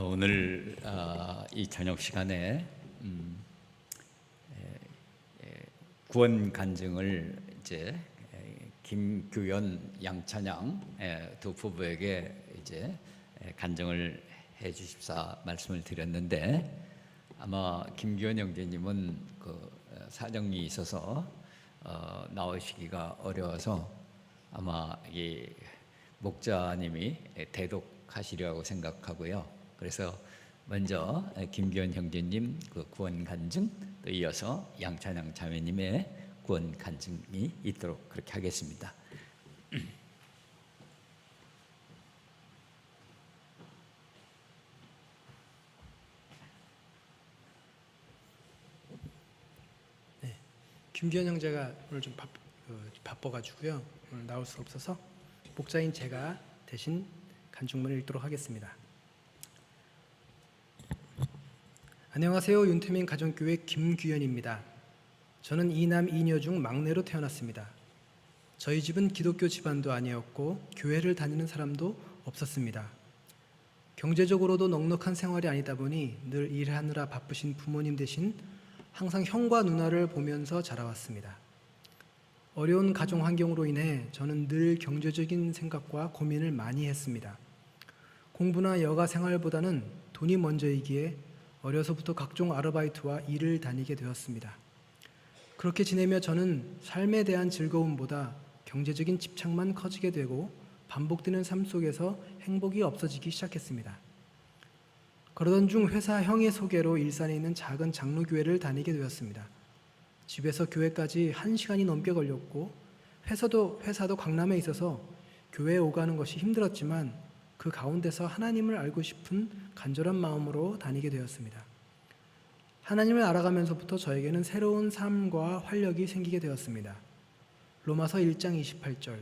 오늘 이 저녁 시간에 구원 간증을 이제 김규현, 양찬양 두 부부에게 이제 간증을 해 주십사 말씀을 드렸는데, 아마 김규현 형제님은 그 사정이 있어서 나오시기가 어려워서 아마 이 목자님이 대독하시려고 생각하고요. 그래서 먼저 김규현 형제님 그 구원 간증, 또 이어서 양찬양 자매님의 구원 간증이 있도록 그렇게 하겠습니다. 네, 김규현 형제가 오늘 좀 바빠가지고요. 오늘 나올 수 없어서 목자인 제가 대신 간증문을 읽도록 하겠습니다. 안녕하세요. 윤태민 가정교회 김규현입니다. 저는 이남 이녀 중 막내로 태어났습니다. 저희 집은 기독교 집안도 아니었고 교회를 다니는 사람도 없었습니다. 경제적으로도 넉넉한 생활이 아니다 보니 늘 일하느라 바쁘신 부모님 대신 항상 형과 누나를 보면서 자라왔습니다. 어려운 가정 환경으로 인해 저는 늘 경제적인 생각과 고민을 많이 했습니다. 공부나 여가 생활보다는 돈이 먼저이기에 어려서부터 각종 아르바이트와 일을 다니게 되었습니다. 그렇게 지내며 저는 삶에 대한 즐거움보다 경제적인 집착만 커지게 되고 반복되는 삶 속에서 행복이 없어지기 시작했습니다. 그러던 중 회사 형의 소개로 일산에 있는 작은 장로교회를 다니게 되었습니다. 집에서 교회까지 1시간이 넘게 걸렸고 회사도 강남에 있어서 교회에 오가는 것이 힘들었지만 그 가운데서 하나님을 알고 싶은 간절한 마음으로 다니게 되었습니다. 하나님을 알아가면서부터 저에게는 새로운 삶과 활력이 생기게 되었습니다. 로마서 1장 28절.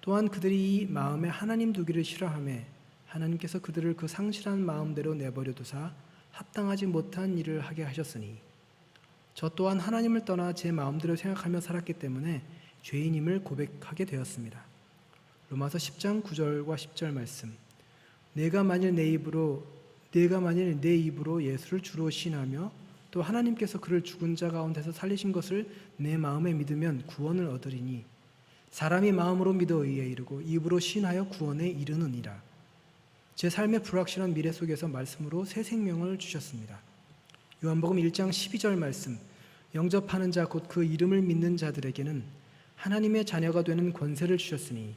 또한 그들이 이 마음에 하나님 두기를 싫어하매 하나님께서 그들을 그 상실한 마음대로 내버려 두사 합당하지 못한 일을 하게 하셨으니, 저 또한 하나님을 떠나 제 마음대로 생각하며 살았기 때문에 죄인임을 고백하게 되었습니다. 로마서 10장 9절과 10절 말씀. 내가 만일 내 입으로 예수를 주로 시인하며 또 하나님께서 그를 죽은 자 가운데서 살리신 것을 내 마음에 믿으면 구원을 얻으리니, 사람이 마음으로 믿어 의에 이르고 입으로 시인하여 구원에 이르느니라. 제 삶의 불확실한 미래 속에서 말씀으로 새 생명을 주셨습니다. 요한복음 1장 12절 말씀. 영접하는 자 곧 그 이름을 믿는 자들에게는 하나님의 자녀가 되는 권세를 주셨으니,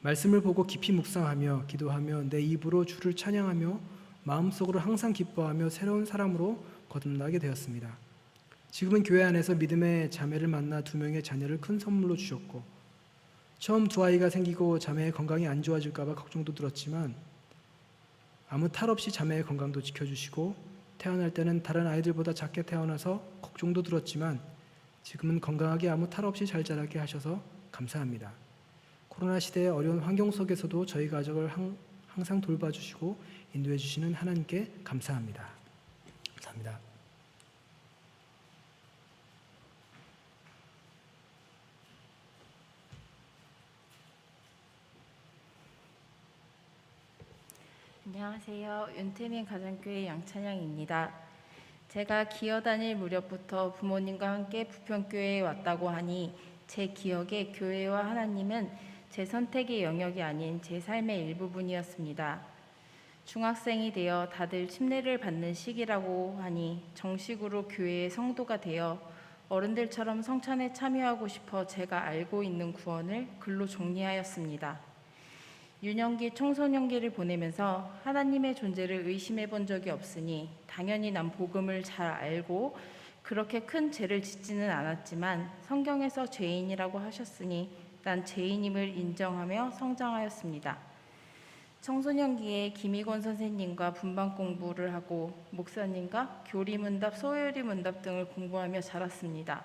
말씀을 보고 깊이 묵상하며 기도하며 내 입으로 주를 찬양하며 마음속으로 항상 기뻐하며 새로운 사람으로 거듭나게 되었습니다. 지금은 교회 안에서 믿음의 자매를 만나 2명의 자녀를 큰 선물로 주셨고, 처음 2아이가 생기고 자매의 건강이 안 좋아질까 봐 걱정도 들었지만 아무 탈 없이 자매의 건강도 지켜주시고, 태어날 때는 다른 아이들보다 작게 태어나서 걱정도 들었지만 지금은 건강하게 아무 탈 없이 잘 자라게 하셔서 감사합니다. 코로나 시대의 어려운 환경 속에서도 저희 가족을 항상 돌봐주시고 인도해 주시는 하나님께 감사합니다. 감사합니다. 안녕하세요. 윤태민 가정교회 양찬양입니다. 제가 기어다닐 무렵부터 부모님과 함께 부평교회에 왔다고 하니 제 기억에 교회와 하나님은 제 선택의 영역이 아닌 제 삶의 일부분이었습니다. 중학생이 되어 다들 침례를 받는 시기라고 하니 정식으로 교회의 성도가 되어 어른들처럼 성찬에 참여하고 싶어 제가 알고 있는 구원을 글로 정리하였습니다. 유년기, 청소년기를 보내면서 하나님의 존재를 의심해 본 적이 없으니 당연히 난 복음을 잘 알고 그렇게 큰 죄를 짓지는 않았지만 성경에서 죄인이라고 하셨으니 난 죄인임을 인정하며 성장하였습니다. 청소년기에 김희곤 선생님과 분반 공부를 하고 목사님과 교리문답, 소요리문답 등을 공부하며 자랐습니다.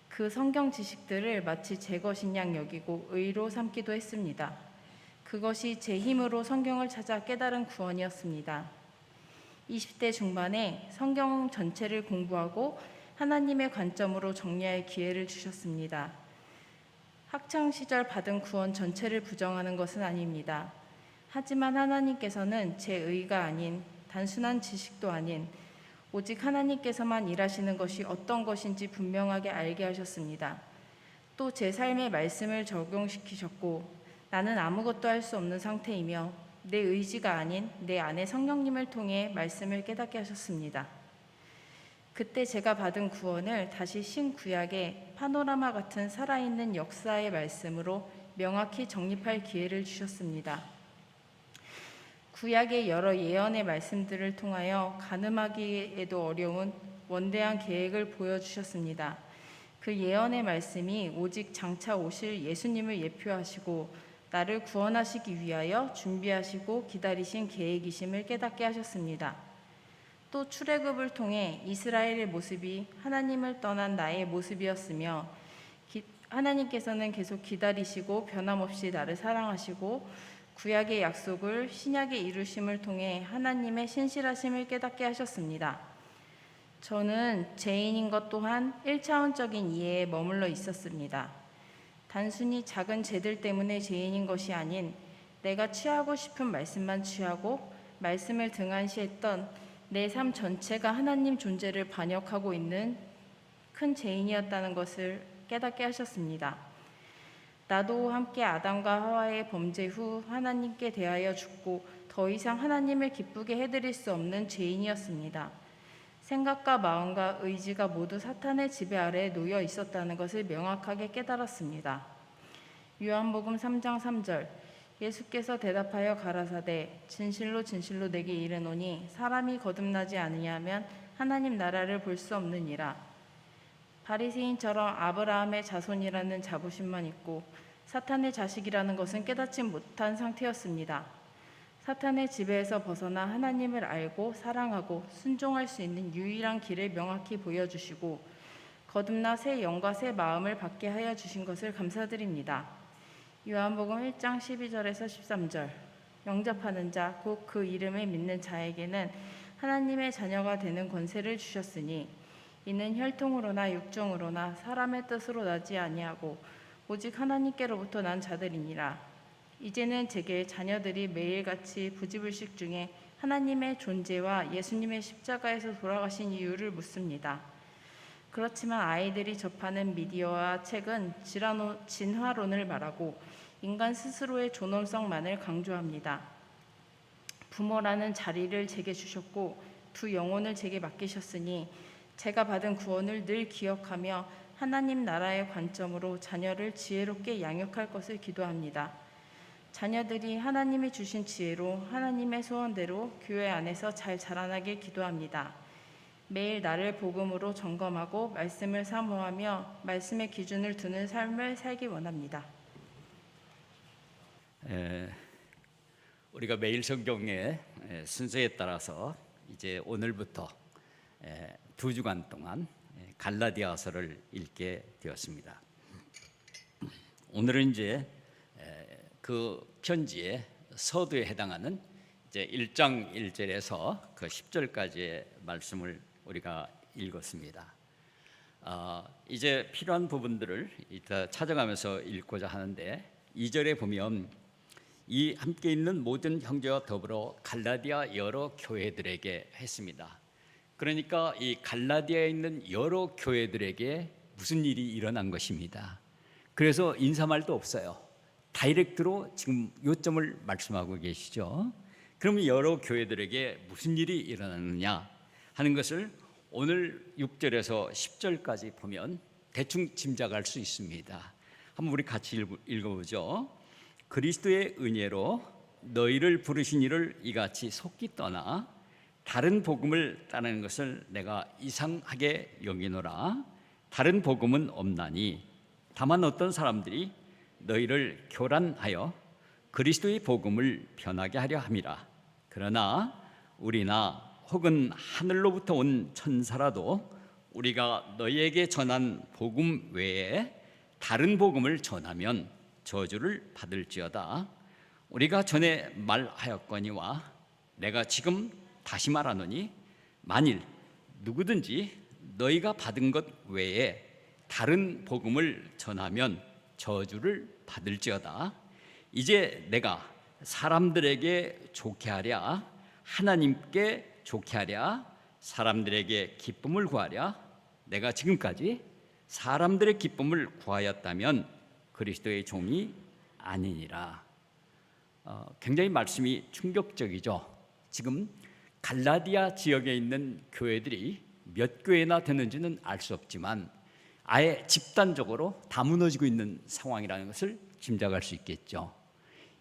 그 성경 지식들을 마치 제 것인 양 여기고 의로 삼기도 했습니다. 그것이 제 힘으로 성경을 찾아 깨달은 구원이었습니다. 20대 중반에 성경 전체를 공부하고 하나님의 관점으로 정리할 기회를 주셨습니다. 학창시절 받은 구원 전체를 부정하는 것은 아닙니다. 하지만 하나님께서는 제 의가 아닌 단순한 지식도 아닌 오직 하나님께서만 일하시는 것이 어떤 것인지 분명하게 알게 하셨습니다. 또 제 삶의 말씀을 적용시키셨고 나는 아무것도 할 수 없는 상태이며 내 의지가 아닌 내 안에 성령님을 통해 말씀을 깨닫게 하셨습니다. 그때 제가 받은 구원을 다시 신구약의 파노라마 같은 살아있는 역사의 말씀으로 명확히 정립할 기회를 주셨습니다. 구약의 여러 예언의 말씀들을 통하여 가늠하기에도 어려운 원대한 계획을 보여주셨습니다. 그 예언의 말씀이 오직 장차 오실 예수님을 예표하시고 나를 구원하시기 위하여 준비하시고 기다리신 계획이심을 깨닫게 하셨습니다. 또 출애굽을 통해 이스라엘의 모습이 하나님을 떠난 나의 모습이었으며 하나님께서는 계속 기다리시고 변함없이 나를 사랑하시고 구약의 약속을 신약의 이루심을 통해 하나님의 신실하심을 깨닫게 하셨습니다. 저는 죄인인 것 또한 1차원적인 이해에 머물러 있었습니다. 단순히 작은 죄들 때문에 죄인인 것이 아닌 내가 취하고 싶은 말씀만 취하고 말씀을 등한시했던 내 삶 전체가 하나님 존재를 반역하고 있는 큰 죄인이었다는 것을 깨닫게 하셨습니다. 나도 함께 아담과 하와의 범죄 후 하나님께 대하여 죽고 더 이상 하나님을 기쁘게 해드릴 수 없는 죄인이었습니다. 생각과 마음과 의지가 모두 사탄의 지배 아래에 놓여 있었다는 것을 명확하게 깨달았습니다. 요한복음 3장 3절 예수께서 대답하여 가라사대 진실로 진실로 내게 이르노니 사람이 거듭나지 아니하면 하나님 나라를 볼 수 없느니라. 바리새인처럼 아브라함의 자손이라는 자부심만 있고 사탄의 자식이라는 것은 깨닫지 못한 상태였습니다. 사탄의 지배에서 벗어나 하나님을 알고 사랑하고 순종할 수 있는 유일한 길을 명확히 보여주시고 거듭나 새 영과 새 마음을 받게 하여 주신 것을 감사드립니다. 요한복음 1장 12절에서 13절 영접하는 자 곧 그 이름을 믿는 자에게는 하나님의 자녀가 되는 권세를 주셨으니 이는 혈통으로나 육정으로나 사람의 뜻으로 나지 아니하고 오직 하나님께로부터 난 자들이니라. 이제는 제게 자녀들이 매일같이 부지불식 중에 하나님의 존재와 예수님의 십자가에서 돌아가신 이유를 묻습니다. 그렇지만 아이들이 접하는 미디어와 책은 진화론을 말하고 인간 스스로의 존엄성만을 강조합니다. 부모라는 자리를 제게 주셨고 두 영혼을 제게 맡기셨으니 제가 받은 구원을 늘 기억하며 하나님 나라의 관점으로 자녀를 지혜롭게 양육할 것을 기도합니다. 자녀들이 하나님이 주신 지혜로 하나님의 소원대로 교회 안에서 잘 자라나길 기도합니다. 매일 나를 복음으로 점검하고 말씀을 사모하며 말씀의 기준을 두는 삶을 살기 원합니다. 우리가 매일 성경의 순서에 따라서 이제 오늘부터 2주간 동안 갈라디아서를 읽게 되었습니다. 오늘은 이제 그 편지의 서두에 해당하는 이제 1장 1절에서 그 10절까지의 말씀을 우리가 읽었습니다. 이제 필요한 부분들을 이따 찾아가면서 읽고자 하는데 2절에 보면 이 함께 있는 모든 형제와 더불어 갈라디아 여러 교회들에게 했습니다. 그러니까 이 갈라디아에 있는 여러 교회들에게 무슨 일이 일어난 것입니다. 그래서 인사말도 없어요. 다이렉트로 지금 요점을 말씀하고 계시죠. 그러면 여러 교회들에게 무슨 일이 일어났느냐 하는 것을 오늘 6절에서 10절까지 보면 대충 짐작할 수 있습니다. 한번 우리 같이 읽어보죠. 그리스도의 은혜로 너희를 부르신 이를 이같이 속기 떠나 다른 복음을 따르는 것을 내가 이상하게 여기노라. 다른 복음은 없나니 다만 어떤 사람들이 너희를 교란하여 그리스도의 복음을 변하게 하려 함이라. 그러나 우리나 혹은 하늘로부터 온 천사라도 우리가 너희에게 전한 복음 외에 다른 복음을 전하면 저주를 받을지어다. 우리가 전에 말하였거니와 내가 지금 다시 말하노니 만일 누구든지 너희가 받은 것 외에 다른 복음을 전하면 저주를 받을지어다. 이제 내가 사람들에게 좋게 하랴, 하나님께 좋게 하랴, 사람들에게 기쁨을 구하랴. 내가 지금까지 사람들의 기쁨을 구하였다면 그리스도의 종이 아니니라. 굉장히 말씀이 충격적이죠. 지금 갈라디아 지역에 있는 교회들이 몇 교회나 되는지는 알 수 없지만 아예 집단적으로 다 무너지고 있는 상황이라는 것을 짐작할 수 있겠죠.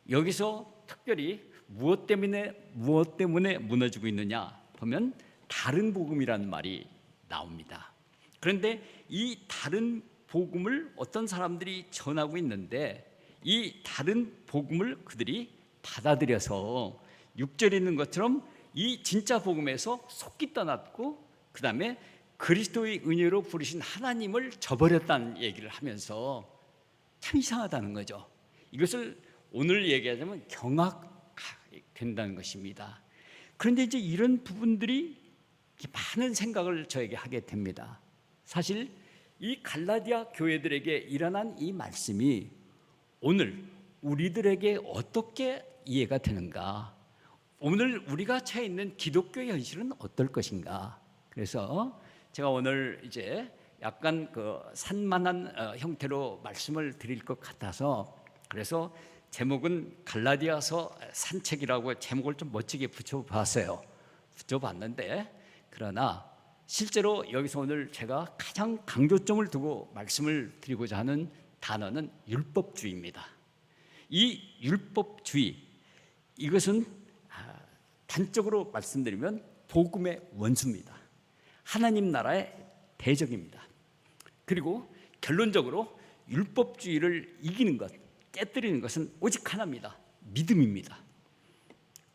여기서 특별히 무엇 때문에 무너지고 있느냐 보면 다른 복음이라는 말이 나옵니다. 그런데 이 다른 복음을 어떤 사람들이 전하고 있는데 이 다른 복음을 그들이 받아들여서 6절에 있는 것처럼 이 진짜 복음에서 속기 떠났고 그 다음에 그리스도의 은혜로 부르신 하나님을 저버렸다는 얘기를 하면서 참 이상하다는 거죠. 이것을 오늘 얘기하자면 경악된다는 것입니다. 그런데 이제 이런 부분들이 많은 생각을 저에게 하게 됩니다. 사실 이 갈라디아 교회들에게 일어난 이 말씀이 오늘 우리들에게 어떻게 이해가 되는가? 오늘 우리가 처해 있는 기독교의 현실은 어떨 것인가? 그래서 제가 오늘 이제 약간 그 산만한 형태로 말씀을 드릴 것 같아서 그래서 제목은 갈라디아서 산책이라고 제목을 좀 멋지게 붙여봤어요. 붙여봤는데 그러나 실제로 여기서 오늘 제가 가장 강조점을 두고 말씀을 드리고자 하는 단어는 율법주의입니다. 이 율법주의 이것은 단적으로 말씀드리면 복음의 원수입니다. 하나님 나라의 대적입니다. 그리고 결론적으로 율법주의를 이기는 것, 깨뜨리는 것은 오직 하나입니다. 믿음입니다.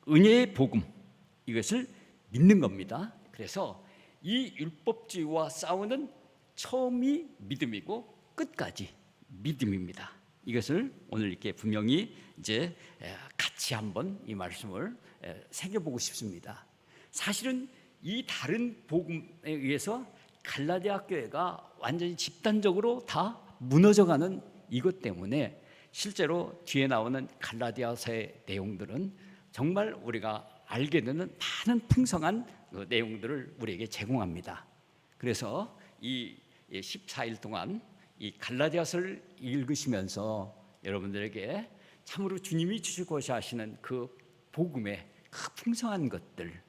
은혜의 복음 이것을 믿는 겁니다. 그래서 이 율법주의와 싸우는 처음이 믿음이고 끝까지 믿음입니다. 이것을 오늘 이렇게 분명히 이제 같이 한번 이 말씀을 새겨보고 싶습니다. 사실은 이 다른 복음에 의해서 갈라디아 교회가 완전히 집단적으로 다 무너져가는 이것 때문에 실제로 뒤에 나오는 갈라디아서의 내용들은 정말 우리가 알게 되는 많은 풍성한 내용들을 우리에게 제공합니다. 그래서 이 14일 동안 이 갈라디아서를 읽으시면서 여러분들에게 참으로 주님이 주시고자 하시는 그 복음의 그 풍성한 것들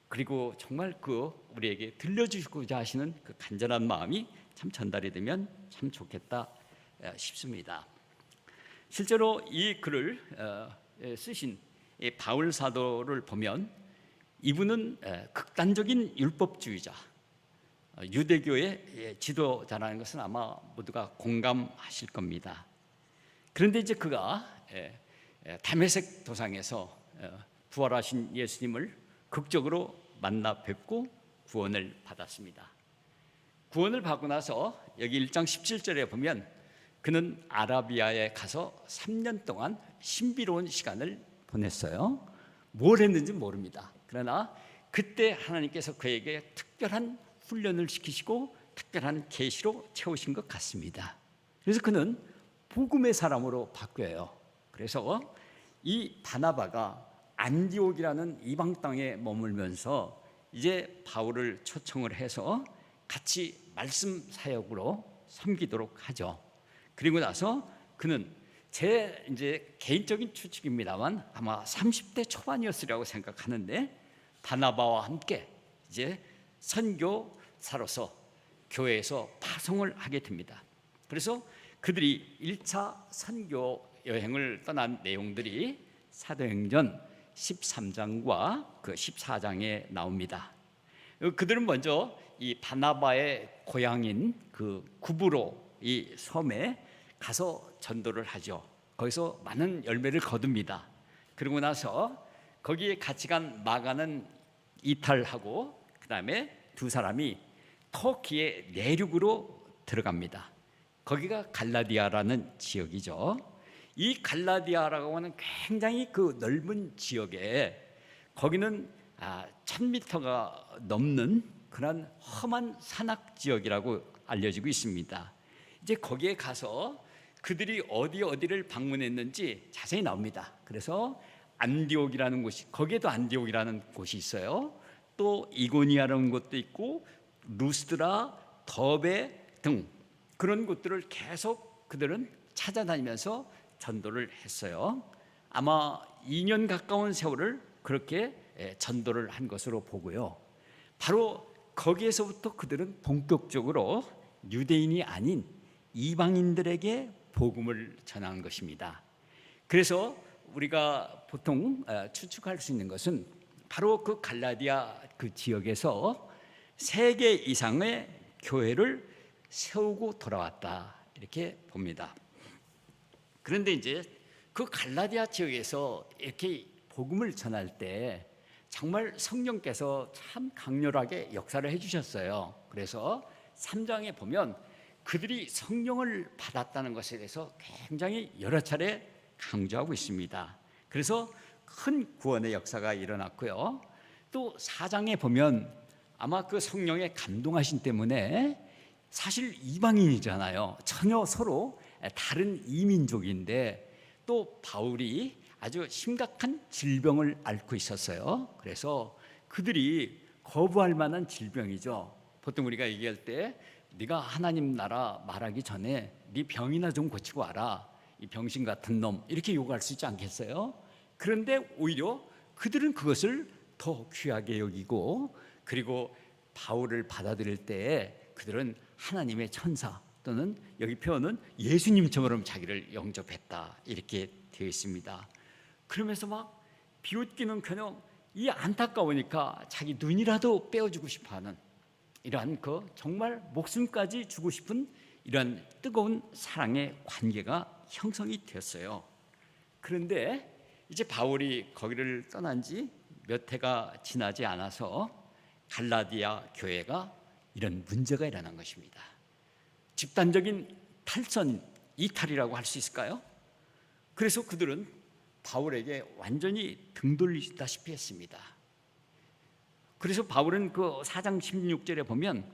그리고 정말 그 우리에게 들려주시고자 하시는 그 간절한 마음이 참 전달이 되면 참 좋겠다 싶습니다. 실제로 이 글을 쓰신 바울 사도를 보면 이분은 극단적인 율법주의자, 유대교의 지도자라는 것은 아마 모두가 공감하실 겁니다. 그런데 이제 그가 다메섹 도상에서 부활하신 예수님을 극적으로 만나 뵙고 구원을 받았습니다. 구원을 받고 나서 여기 1장 17절에 보면 그는 아라비아에 가서 3년 동안 신비로운 시간을 보냈어요. 뭘 했는지 모릅니다. 그러나 그때 하나님께서 그에게 특별한 훈련을 시키시고 특별한 계시로 채우신 것 같습니다. 그래서 그는 복음의 사람으로 바뀌어요. 그래서 이 바나바가 안디옥이라는 이방 땅에 머물면서 이제 바울을 초청을 해서 같이 말씀 사역으로 섬기도록 하죠. 그리고 나서 그는 제 이제 개인적인 추측입니다만 아마 30대 초반이었으리라고 생각하는데 바나바와 함께 이제 선교사로서 교회에서 파송을 하게 됩니다. 그래서 그들이 1차 선교 여행을 떠난 내용들이 사도행전 13장과 그 14장에 나옵니다. 그들은 먼저 이 바나바의 고향인 그 구브로 이 섬에 가서 전도를 하죠. 거기서 많은 열매를 거둡니다. 그러고 나서 거기에 같이 간 마가는 이탈하고 그 다음에 두 사람이 터키의 내륙으로 들어갑니다. 거기가 갈라디아라는 지역이죠. 이 갈라디아라고 하는 굉장히 그 넓은 지역에 거기는 1000m가 넘는 그런 험한 산악 지역이라고 알려지고 있습니다. 이제 거기에 가서 그들이 어디를 방문했는지 자세히 나옵니다. 그래서 안디옥이라는 곳이, 거기에도 안디옥이라는 곳이 있어요. 또 이고니아라는 곳도 있고 루스드라, 더베 등 그런 곳들을 계속 그들은 찾아다니면서 전도를 했어요. 아마 2년 가까운 세월을 그렇게 전도를 한 것으로 보고요. 바로 거기에서부터 그들은 본격적으로 유대인이 아닌 이방인들에게 복음을 전한 것입니다. 그래서 우리가 보통 추측할 수 있는 것은 바로 그 갈라디아 그 지역에서 3개 이상의 교회를 세우고 돌아왔다, 이렇게 봅니다. 그런데 이제 그 갈라디아 지역에서 이렇게 복음을 전할 때 정말 성령께서 참 강렬하게 역사를 해주셨어요. 그래서 3장에 보면 그들이 성령을 받았다는 것에 대해서 굉장히 여러 차례 강조하고 있습니다. 그래서 큰 구원의 역사가 일어났고요. 또 4장에 보면 아마 그 성령의 감동하신 때문에 사실 이방인이잖아요. 전혀 서로 다른 이민족인데 또 바울이 아주 심각한 질병을 앓고 있었어요. 그래서 그들이 거부할 만한 질병이죠. 보통 우리가 얘기할 때 네가 하나님 나라 말하기 전에 네 병이나 좀 고치고 와라, 이 병신 같은 놈, 이렇게 요구할 수 있지 않겠어요? 그런데 오히려 그들은 그것을 더 귀하게 여기고, 그리고 바울을 받아들일 때 그들은 하나님의 천사 또는 여기 표현은 예수님처럼 자기를 영접했다, 이렇게 되어 있습니다. 그러면서 막 비웃기는커녕 이 안타까우니까 자기 눈이라도 떼어주고 싶어하는 이러한 그 정말 목숨까지 주고 싶은 이러한 뜨거운 사랑의 관계가 형성이 되었어요. 그런데 이제 바울이 거기를 떠난 지 몇 해가 지나지 않아서 갈라디아 교회가 이런 문제가 일어난 것입니다. 집단적인 탈선, 이탈이라고 할 수 있을까요? 그래서 그들은 바울에게 완전히 등 돌리다시피 했습니다. 그래서 바울은 그 4장 16절에 보면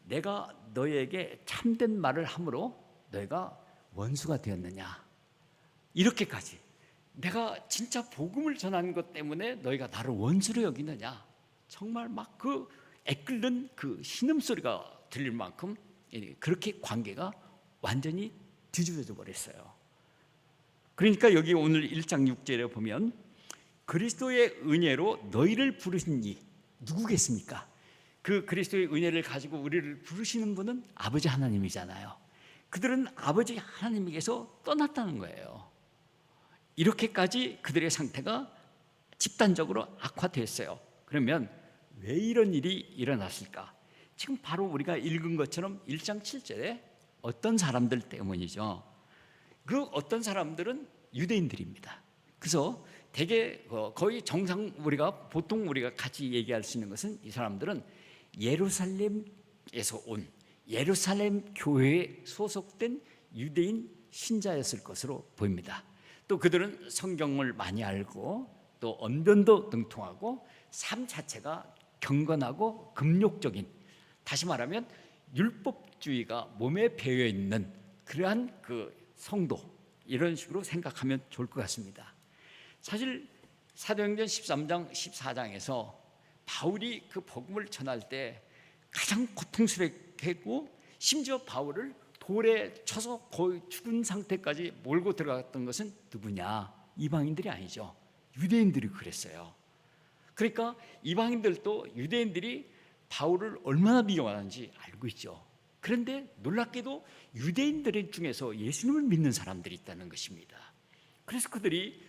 내가 너에게 참된 말을 함으로 너희가 원수가 되었느냐, 이렇게까지 내가 진짜 복음을 전한 것 때문에 너희가 나를 원수로 여기느냐, 정말 막 그 애끓는 그 신음소리가 들릴 만큼 그렇게 관계가 완전히 뒤집어져 버렸어요. 그러니까 여기 오늘 1장 6절에 보면 그리스도의 은혜로 너희를 부르신 이 누구겠습니까? 그 그리스도의 은혜를 가지고 우리를 부르시는 분은 아버지 하나님이잖아요. 그들은 아버지 하나님에게서 떠났다는 거예요. 이렇게까지 그들의 상태가 집단적으로 악화됐어요. 그러면 왜 이런 일이 일어났을까? 지금 바로 우리가 읽은 것처럼 1장 7절에 어떤 사람들 때문이죠. 그 어떤 사람들은 유대인들입니다. 그래서 되게 거의 정상, 우리가 보통 우리가 같이 얘기할 수 있는 것은 이 사람들은 예루살렘에서 온 예루살렘 교회에 소속된 유대인 신자였을 것으로 보입니다. 또 그들은 성경을 많이 알고 또 언변도 능통하고 삶 자체가 경건하고 금욕적인, 다시 말하면 율법주의가 몸에 배어 있는 그러한 그 성도, 이런 식으로 생각하면 좋을 것 같습니다. 사실 사도행전 13장 14장에서 바울이 그 복음을 전할 때 가장 고통스럽게 했고, 심지어 바울을 돌에 쳐서 거의 죽은 상태까지 몰고 들어갔던 것은 누구냐? 이방인들이 아니죠. 유대인들이 그랬어요. 그러니까 이방인들도 유대인들이 바울을 얼마나 미워하는지 알고 있죠. 그런데 놀랍게도 유대인들 중에서 예수님을 믿는 사람들이 있다는 것입니다. 그래서 그들이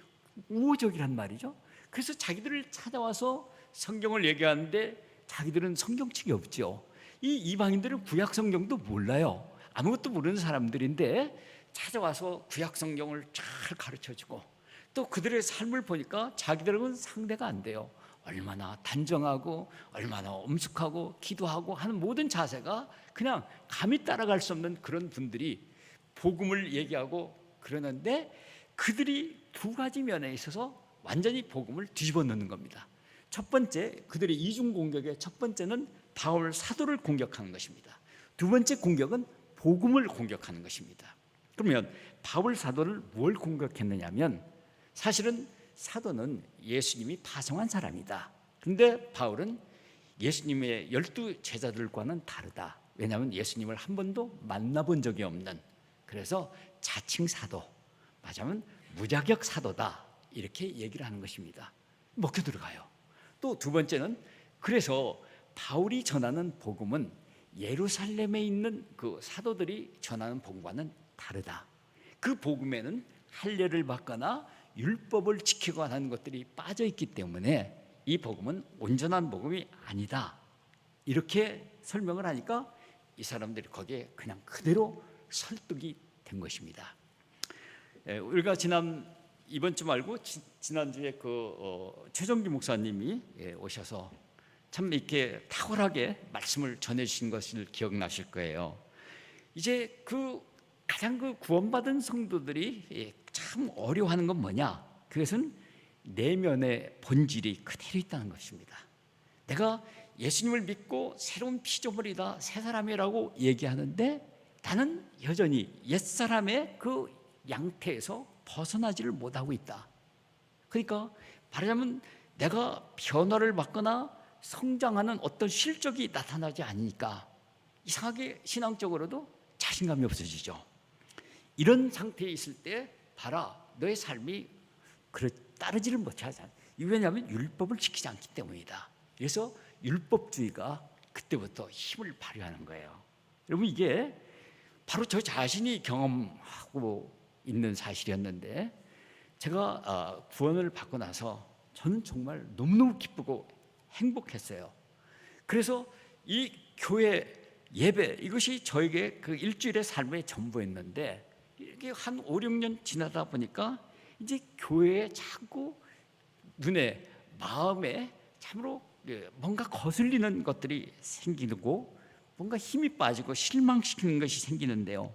우호적이란 말이죠. 그래서 자기들을 찾아와서 성경을 얘기하는데 자기들은 성경책이 없죠. 이 이방인들은 구약 성경도 몰라요. 아무것도 모르는 사람들인데 찾아와서 구약 성경을 잘 가르쳐주고, 또 그들의 삶을 보니까 자기들은 상대가 안 돼요. 얼마나 단정하고 얼마나 엄숙하고 기도하고 하는 모든 자세가 그냥 감히 따라갈 수 없는 그런 분들이 복음을 얘기하고 그러는데, 그들이 두 가지 면에 있어서 완전히 복음을 뒤집어 놓는 겁니다. 첫 번째, 그들의 이중 공격의 첫 번째는 바울 사도를 공격하는 것입니다. 두 번째 공격은 복음을 공격하는 것입니다. 그러면 바울 사도를 뭘 공격했느냐면, 사실은 사도는 예수님이 파송한 사람이다. 근데 바울은 예수님의 12 제자들과는 다르다. 왜냐하면 예수님을 한 번도 만나본 적이 없는, 그래서 자칭 사도, 맞으면 무자격 사도다, 이렇게 얘기를 하는 것입니다. 먹혀 들어가요. 또 두 번째는, 그래서 바울이 전하는 복음은 예루살렘에 있는 그 사도들이 전하는 복음과는 다르다. 그 복음에는 할례를 받거나 율법을 지키거나 하는 것들이 빠져 있기 때문에 이 복음은 온전한 복음이 아니다. 이렇게 설명을 하니까 이 사람들이 거기에 그냥 그대로 설득이 된 것입니다. 우리가 이번 주 말고 지난주에 최정기 목사님이 오셔서 참 이렇게 탁월하게 말씀을 전해주신 것을 기억나실 거예요. 이제 가장 구원받은 성도들이 참 어려워하는 건 뭐냐? 그것은 내면의 본질이 그대로 있다는 것입니다. 내가 예수님을 믿고 새로운 피조물이다, 새 사람이라고 얘기하는데 나는 여전히 옛사람의 그 양태에서 벗어나지를 못하고 있다. 그러니까 말하자면 내가 변화를 받거나 성장하는 어떤 실적이 나타나지 않으니까 이상하게 신앙적으로도 자신감이 없어지죠. 이런 상태에 있을 때 봐라, 너의 삶이 따르지를 못하지. 왜냐하면 율법을 지키지 않기 때문이다. 그래서 율법주의가 그때부터 힘을 발휘하는 거예요. 여러분, 이게 바로 저 자신이 경험하고 있는 사실이었는데, 제가 구원을 받고 나서 저는 정말 너무너무 기쁘고 행복했어요. 그래서 이 교회 예배, 이것이 저에게 그 일주일의 삶의 전부였는데, 이게 한 5, 6년 지나다 보니까 이제 교회에 자꾸 눈에, 마음에 참으로 뭔가 거슬리는 것들이 생기고 뭔가 힘이 빠지고 실망시키는 것이 생기는데요.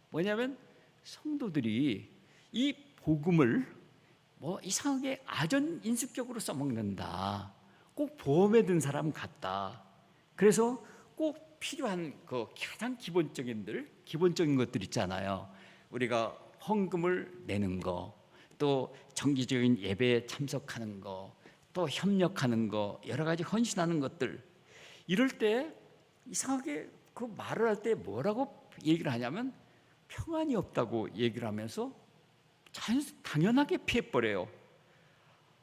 뭐냐면 성도들이 이 복음을 이상하게 아전인수격으로 써먹는다. 꼭 보험에 든 사람 같다. 그래서 꼭 필요한 가장 기본적인 것들 있잖아요. 우리가 헌금을 내는 거, 또 정기적인 예배에 참석하는 거, 또 협력하는 거, 여러 가지 헌신하는 것들. 이럴 때 이상하게 말을 할 때 뭐라고 얘기를 하냐면 평안이 없다고 얘기를 하면서 당연하게 피해버려요.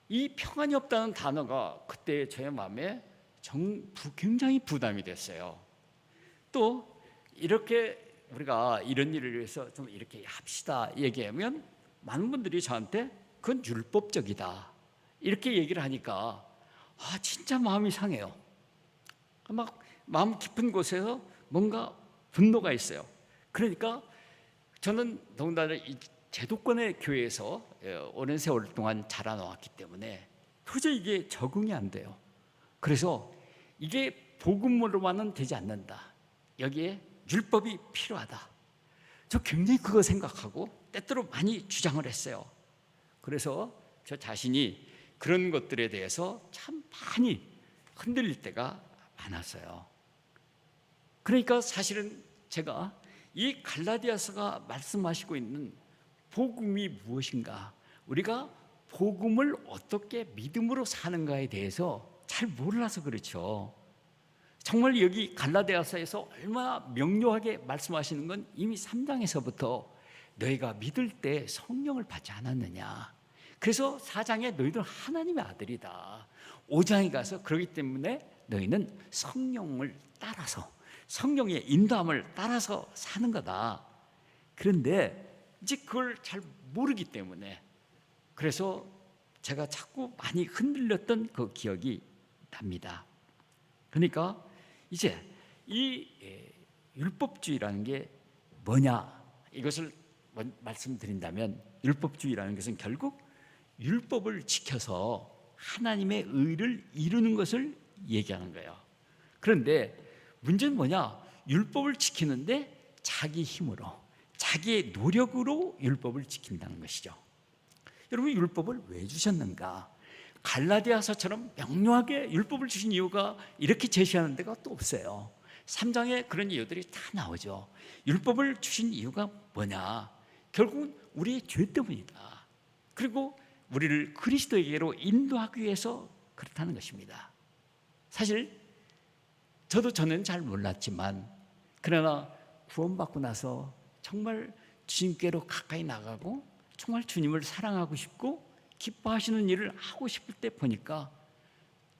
이 평안이 없다는 단어가 그때 제 마음에 굉장히 부담이 됐어요. 또 이렇게 우리가 이런 일을 위해서 좀 이렇게 합시다 얘기하면 많은 분들이 저한테 그건 율법적이다 이렇게 얘기를 하니까 진짜 마음이 상해요. 막 마음 깊은 곳에서 뭔가 분노가 있어요. 그러니까 저는 더군다나 이 제도권의 교회에서 오랜 세월 동안 자라나왔기 때문에 도저히 이게 적응이 안 돼요. 그래서 이게 복음으로만은 되지 않는다. 여기에 율법이 필요하다. 저 굉장히 그거 생각하고 때때로 많이 주장을 했어요. 그래서 저 자신이 그런 것들에 대해서 참 많이 흔들릴 때가 많았어요. 그러니까 사실은 제가 이 갈라디아서가 말씀하시고 있는 복음이 무엇인가, 우리가 복음을 어떻게 믿음으로 사는가에 대해서 잘 몰라서 그렇죠. 정말 여기 갈라디아서에서 얼마나 명료하게 말씀하시는 건 이미 3장에서부터 너희가 믿을 때 성령을 받지 않았느냐. 그래서 4장에 너희들 하나님의 아들이다. 5장에 가서 그러기 때문에 너희는 성령을 따라서, 성령의 인도함을 따라서 사는 거다. 그런데 이제 그걸 잘 모르기 때문에, 그래서 제가 자꾸 많이 흔들렸던 그 기억이 납니다. 그러니까 이제 이 율법주의라는 게 뭐냐, 이것을 말씀드린다면, 율법주의라는 것은 결국 율법을 지켜서 하나님의 의를 이루는 것을 얘기하는 거예요. 그런데 문제는 뭐냐, 율법을 지키는데 자기 힘으로, 자기의 노력으로 율법을 지킨다는 것이죠. 여러분, 율법을 왜 주셨는가? 갈라디아서처럼 명료하게 율법을 주신 이유가 이렇게 제시하는 데가 또 없어요. 3장에 그런 이유들이 다 나오죠. 율법을 주신 이유가 뭐냐? 결국은 우리의 죄 때문이다. 그리고 우리를 그리스도에게로 인도하기 위해서 그렇다는 것입니다. 사실 저는 잘 몰랐지만 그러나 구원받고 나서 정말 주님께로 가까이 나가고 정말 주님을 사랑하고 싶고 기뻐하시는 일을 하고 싶을 때 보니까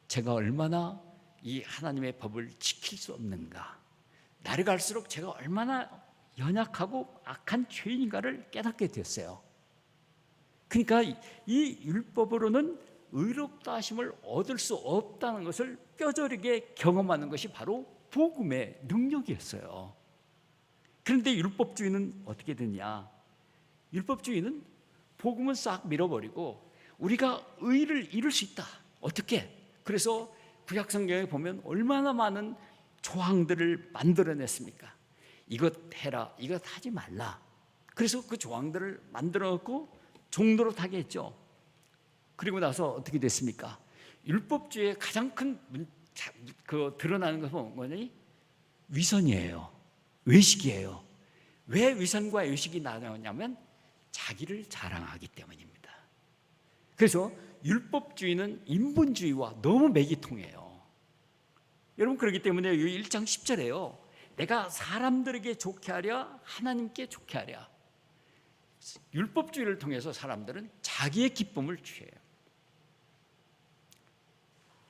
제가 얼마나 이 하나님의 법을 지킬 수 없는가, 날이 갈수록 제가 얼마나 연약하고 악한 죄인인가를 깨닫게 됐어요. 그러니까 이 율법으로는 의롭다 하심을 얻을 수 없다는 것을 뼈저리게 경험하는 것이 바로 복음의 능력이었어요. 그런데 율법주의는 어떻게 되냐? 율법주의는 복음은 싹 밀어버리고 우리가 의를 이룰 수 있다. 어떻게? 그래서 구약 성경에 보면 얼마나 많은 조항들을 만들어냈습니까? 이것 해라, 이것 하지 말라. 그래서 그 조항들을 만들어 놓고 종로로 타게 했죠. 그리고 나서 어떻게 됐습니까? 율법주의의 가장 큰 드러나는 것은 뭐니? 위선이에요. 외식이에요. 왜 위선과 외식이 나냐면 자기를 자랑하기 때문입니다. 그래서 율법주의는 인본주의와 너무 맥이 통해요. 여러분, 그렇기 때문에 1장 10절에요. 내가 사람들에게 좋게 하랴 하나님께 좋게 하랴. 율법주의를 통해서 사람들은 자기의 기쁨을 취해요.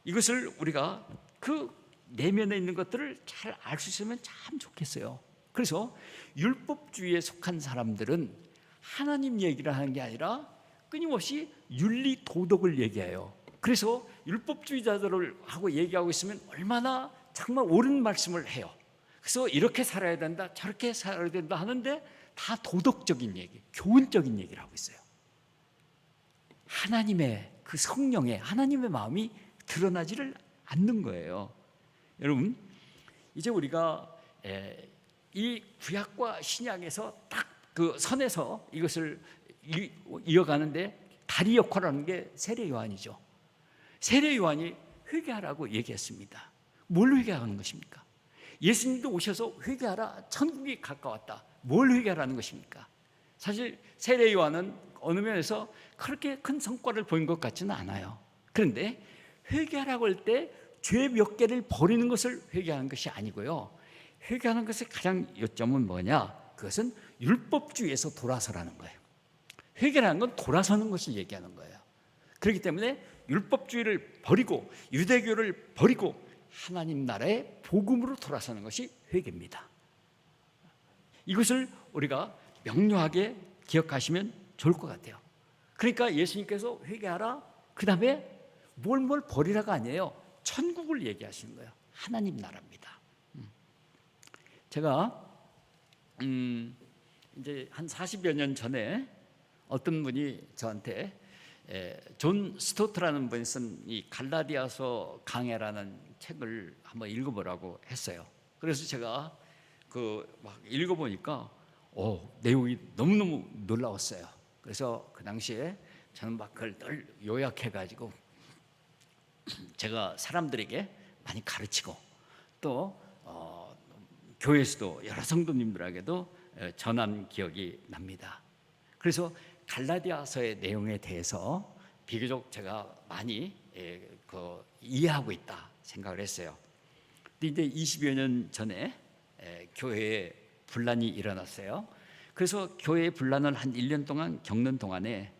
이것을 우리가 그 내면에 있는 것들을 잘 알 수 있으면 참 좋겠어요. 그래서 율법주의에 속한 사람들은 하나님 얘기를 하는 게 아니라 끊임없이 윤리 도덕을 얘기해요. 그래서 율법주의자들을 하고 얘기하고 있으면 얼마나 정말 옳은 말씀을 해요. 그래서 이렇게 살아야 된다, 저렇게 살아야 된다 하는데 다 도덕적인 얘기, 교훈적인 얘기를 하고 있어요. 하나님의 그 성령의 하나님의 마음이 드러나지를 않는 거예요. 여러분, 이제 우리가 이 구약과 신약에서 딱 그 선에서 이것을 이어가는데 다리 역할을 하는 게 세례 요한이죠. 세례 요한이 회개하라고 얘기했습니다. 뭘 회개하는 것입니까? 예수님도 오셔서 회개하라, 천국이 가까웠다. 뭘 회개하라는 것입니까? 사실 세례 요한은 어느 면에서 그렇게 큰 성과를 보인 것 같지는 않아요. 그런데 회개하라고 할 때 죄 몇 개를 버리는 것을 회개하는 것이 아니고요. 회개하는 것의 가장 요점은 뭐냐? 그것은 율법주의에서 돌아서라는 거예요. 회개라는 건 돌아서는 것을 얘기하는 거예요. 그렇기 때문에 율법주의를 버리고 유대교를 버리고 하나님 나라의 복음으로 돌아서는 것이 회개입니다. 이것을 우리가 명료하게 기억하시면 좋을 것 같아요. 그러니까 예수님께서 회개하라, 그 다음에 뭘 버리라가 아니에요. 천국을 얘기하시는 거예요. 하나님 나라입니다. 제가 이제 한 40여 년 전에 어떤 분이 저한테 존 스토트라는 분이 쓴 이 갈라디아서 강해라는 책을 한번 읽어보라고 했어요. 그래서 제가 막 읽어보니까 내용이 너무너무 놀라웠어요. 그래서 그 당시에 저는 막 그걸 늘 요약해가지고 제가 사람들에게 많이 가르치고 또 교회에서도 여러 성도님들에게도 전한 기억이 납니다. 그래서 갈라디아서의 내용에 대해서 비교적 제가 많이 이해하고 있다 생각을 했어요. 근데 이제 20여 년 전에 교회에 분란이 일어났어요. 그래서 교회의 분란을 한 1년 동안 겪는 동안에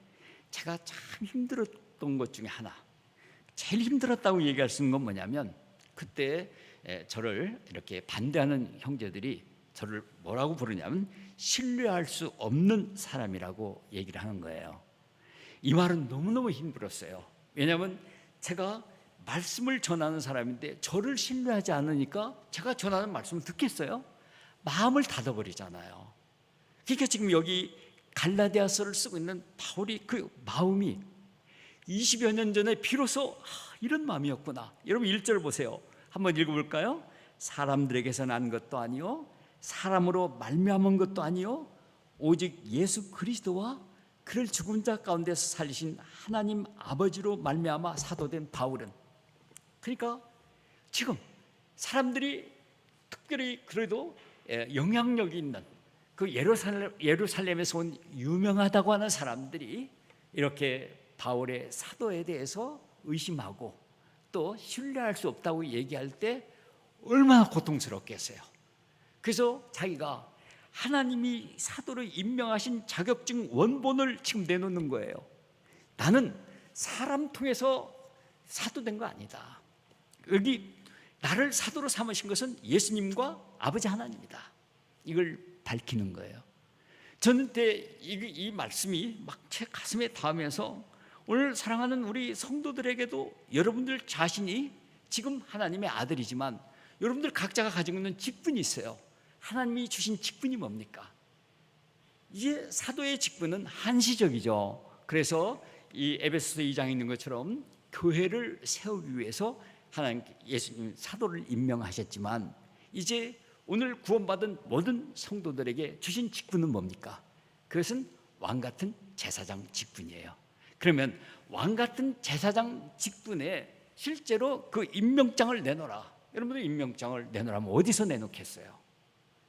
제가 참 힘들었던 것 중에 하나, 제일 힘들었다고 얘기할 수 있는 건 뭐냐면 그때 저를 이렇게 반대하는 형제들이 저를 뭐라고 부르냐면 신뢰할 수 없는 사람이라고 얘기를 하는 거예요. 이 말은 너무너무 힘들었어요. 왜냐하면 제가 말씀을 전하는 사람인데 저를 신뢰하지 않으니까 제가 전하는 말씀을 듣겠어요? 마음을 닫아버리잖아요. 그러니까 지금 여기 갈라디아서를 쓰고 있는 바울이 그 마음이 20여 년 전에 비로소 이런 마음이었구나. 여러분 1절 보세요. 한번 읽어볼까요? 사람들에게서 난 것도 아니요 사람으로 말미암은 것도 아니요 오직 예수 그리스도와 그를 죽은 자 가운데서 살리신 하나님 아버지로 말미암아 사도된 바울은, 그러니까 지금 사람들이 특별히 그래도 영향력이 있는 그 예루살렘에서 온 유명하다고 하는 사람들이 이렇게 바울의 사도에 대해서 의심하고 또 신뢰할 수 없다고 얘기할 때 얼마나 고통스럽겠어요. 그래서 자기가 하나님이 사도로 임명하신 자격증 원본을 지금 내놓는 거예요. 나는 사람 통해서 사도된 거 아니다. 여기 나를 사도로 삼으신 것은 예수님과 아버지 하나님이다. 이걸 밝히는 거예요. 저는 그때 이 말씀이 막 제 가슴에 닿으면서 오늘 사랑하는 우리 성도들에게도 여러분들 자신이 지금 하나님의 아들이지만 여러분들 각자가 가지고 있는 직분이 있어요. 하나님이 주신 직분이 뭡니까? 이제 사도의 직분은 한시적이죠. 그래서 이 에베소서 2장에 있는 것처럼 교회를 세우기 위해서 하나님 예수님 사도를 임명하셨지만 이제 오늘 구원받은 모든 성도들에게 주신 직분은 뭡니까? 그것은 왕같은 제사장 직분이에요. 그러면 왕같은 제사장 직분에 실제로 그 임명장을 내놓으라. 여러분들 임명장을 내놓으라면 어디서 내놓겠어요?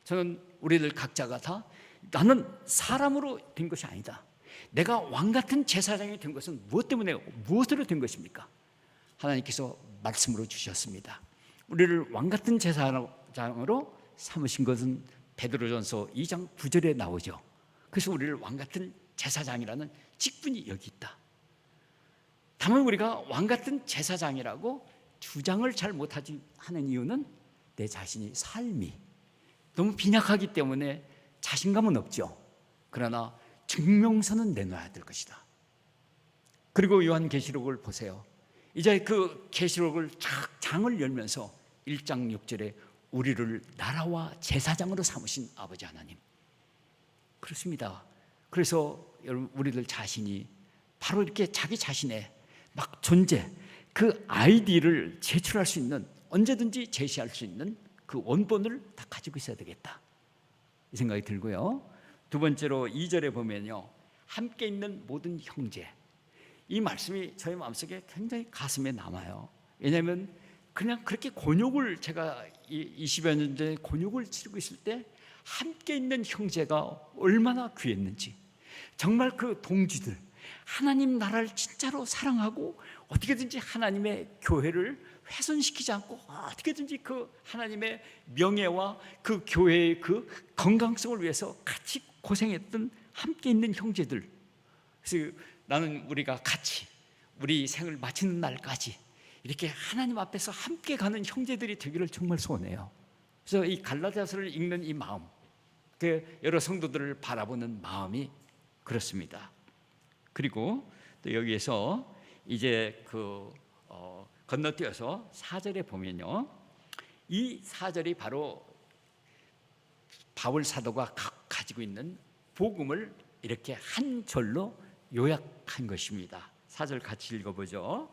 저는 우리들 각자가 다 나는 사람으로 된 것이 아니다. 내가 왕같은 제사장이 된 것은 무엇 때문에 무엇으로 된 것입니까? 하나님께서 말씀으로 주셨습니다. 우리를 왕같은 제사장으로 삼으신 것은 베드로전서 2장 9절에 나오죠. 그래서 우리를 왕같은 제사장이라는 직분이 여기 있다. 다만 우리가 왕같은 제사장이라고 주장을 잘 못하지 하는 이유는 내 자신이 삶이 너무 빈약하기 때문에 자신감은 없죠. 그러나 증명서는 내놔야 될 것이다. 그리고 요한계시록을 보세요. 이제 그 계시록을 장을 열면서 1장 6절에 우리를 나라와 제사장으로 삼으신 아버지 하나님. 그렇습니다. 그래서 여러분 우리들 자신이 바로 이렇게 자기 자신의 막 존재, 그 아이디를 제출할 수 있는, 언제든지 제시할 수 있는 그 원본을 다 가지고 있어야 되겠다, 이 생각이 들고요. 두 번째로 2절에 보면요, 함께 있는 모든 형제. 이 말씀이 저희 마음속에 굉장히 가슴에 남아요. 왜냐하면 그냥 그렇게 곤욕을, 제가 20여 년 전에 곤욕을 치르고 있을 때 함께 있는 형제가 얼마나 귀했는지, 정말 그 동지들, 하나님 나라를 진짜로 사랑하고 어떻게든지 하나님의 교회를 훼손시키지 않고 어떻게든지 그 하나님의 명예와 그 교회의 그 건강성을 위해서 같이 고생했던 함께 있는 형제들. 그래서 나는 우리가 같이 우리 생을 마치는 날까지 이렇게 하나님 앞에서 함께 가는 형제들이 되기를 정말 소원해요. 그래서 이 갈라디아서를 읽는 이 마음, 그 여러 성도들을 바라보는 마음이 그렇습니다. 그리고 또 여기에서 이제 건너뛰어서 4절에 보면요, 이 4절이 바로 바울 사도가 가지고 있는 복음을 이렇게 한 절로 요약한 것입니다. 4절 같이 읽어보죠.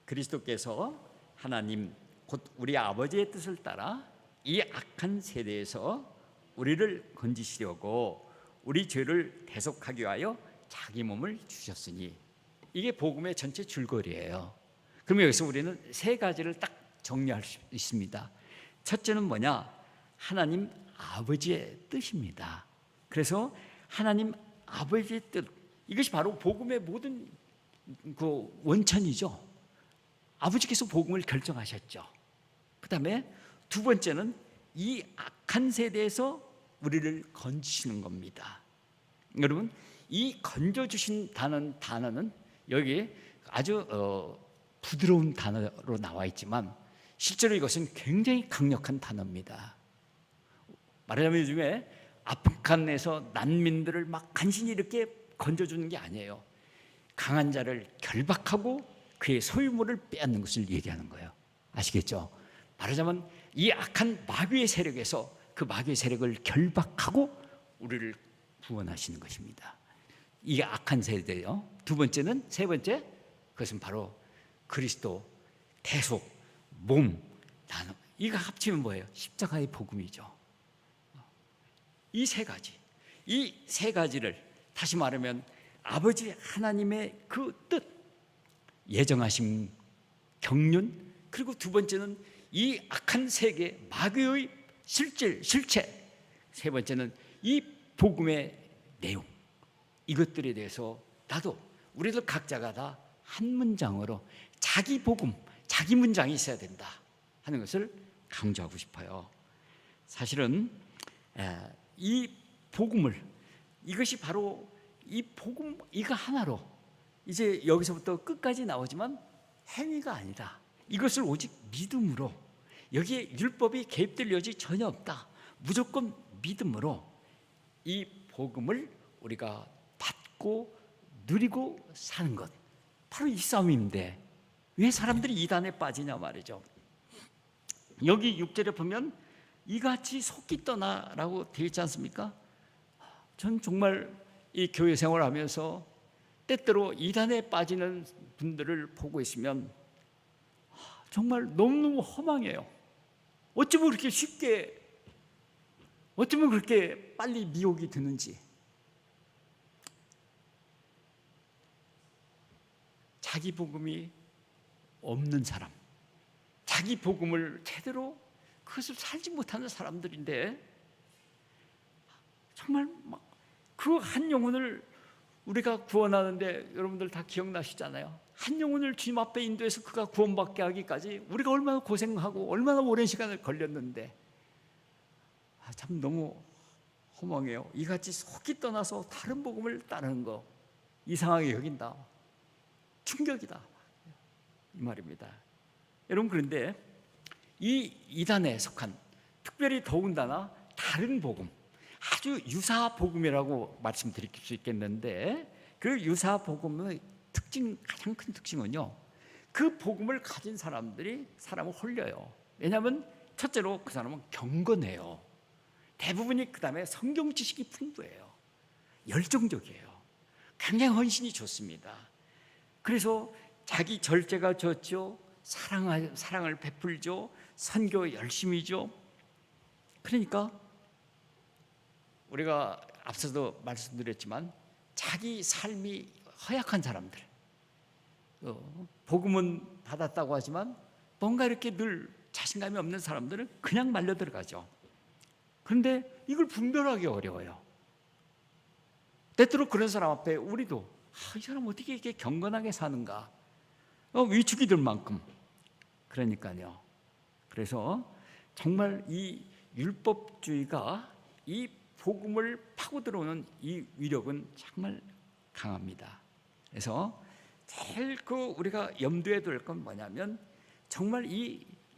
그리스도께서 하나님 곧 우리 아버지의 뜻을 따라 이 악한 세대에서 우리를 건지시려고 우리 죄를 대속하기 위하여 자기 몸을 주셨으니, 이게 복음의 전체 줄거리예요. 그러면 여기서 우리는 세 가지를 딱 정리할 수 있습니다. 첫째는 뭐냐? 하나님 아버지의 뜻입니다. 그래서 하나님 아버지의 뜻, 이것이 바로 복음의 모든 그 원천이죠. 아버지께서 복음을 결정하셨죠. 그 다음에 두 번째는 이 악한 세대에서 우리를 건지시는 겁니다. 여러분, 이 건져주신 단어는 여기 아주 부드러운 단어로 나와 있지만 실제로 이것은 굉장히 강력한 단어입니다. 말하자면 요즘에 아프간에서 난민들을 막 간신히 이렇게 건져주는 게 아니에요. 강한 자를 결박하고 그의 소유물을 빼앗는 것을 얘기하는 거예요. 아시겠죠? 말하자면 이 악한 마귀의 세력에서 그 마귀의 세력을 결박하고 우리를 구원하시는 것입니다. 이게 악한 세대예요. 두 번째는, 세 번째, 그것은 바로 그리스도 대속 몸 나눔, 이거 합치면 뭐예요? 십자가의 복음이죠. 이 세 가지, 이 세 가지를 다시 말하면 아버지 하나님의 그 뜻, 예정하신 경륜, 그리고 두 번째는 이 악한 세계 마귀의 실체, 세 번째는 이 복음의 내용, 이것들에 대해서 나도 우리들 각자가 다 한 문장으로 자기 복음, 자기 문장이 있어야 된다 하는 것을 강조하고 싶어요. 사실은 이 복음을, 이것이 바로 이 복음 이거 하나로 이제 여기서부터 끝까지 나오지만 행위가 아니다. 이것을 오직 믿음으로, 여기에 율법이 개입될 여지 전혀 없다. 무조건 믿음으로 이 복음을 우리가 받고 누리고 사는 것, 바로 이 싸움인데 왜 사람들이 이단에 빠지냐 말이죠. 여기 6절에 보면 이같이 속기 떠나라고 되어 있지 않습니까? 전 정말 이 교회 생활하면서 때때로 이단에 빠지는 분들을 보고 있으면 정말 너무너무 허망해요. 어쩌면 그렇게 쉽게, 어쩌면 그렇게 빨리 미혹이 드는지. 자기 복음이 없는 사람, 자기 복음을 제대로 그것을 살지 못하는 사람들인데 정말 그 한 영혼을 우리가 구원하는데 여러분들 다 기억나시잖아요. 한 영혼을 주님 앞에 인도해서 그가 구원받게 하기까지 우리가 얼마나 고생하고 얼마나 오랜 시간을 걸렸는데 참 너무 허망해요. 이같이 속이 떠나서 다른 복음을 따르는 거 이상하게 여긴다, 충격이다, 이 말입니다. 여러분, 그런데 이 이단에 속한, 특별히 더군다나 다른 복음, 아주 유사 복음이라고 말씀드릴 수 있겠는데 그 유사 복음의 특징, 가장 큰 특징은요, 그 복음을 가진 사람들이 사람을 홀려요. 왜냐하면 첫째로 그 사람은 경건해요. 대부분이 그 다음에 성경 지식이 풍부해요. 열정적이에요. 굉장히 헌신이 좋습니다. 그래서 자기 절제가 좋죠. 사랑을 베풀죠. 선교 열심히죠. 그러니까 우리가 앞서도 말씀드렸지만 자기 삶이 허약한 사람들, 복음은 받았다고 하지만 뭔가 이렇게 늘 자신감이 없는 사람들은 그냥 말려 들어가죠. 그런데 이걸 분별하기 어려워요. 때때로 그런 사람 앞에 우리도 이 사람 어떻게 이렇게 경건하게 사는가 위축이 될 만큼. 그러니까요. 그래서 정말 이 율법주의가 이 복음을 파고 들어오는 이 위력은 정말 강합니다. 그래서 제일 우리가 염두에 둘 건 뭐냐면 정말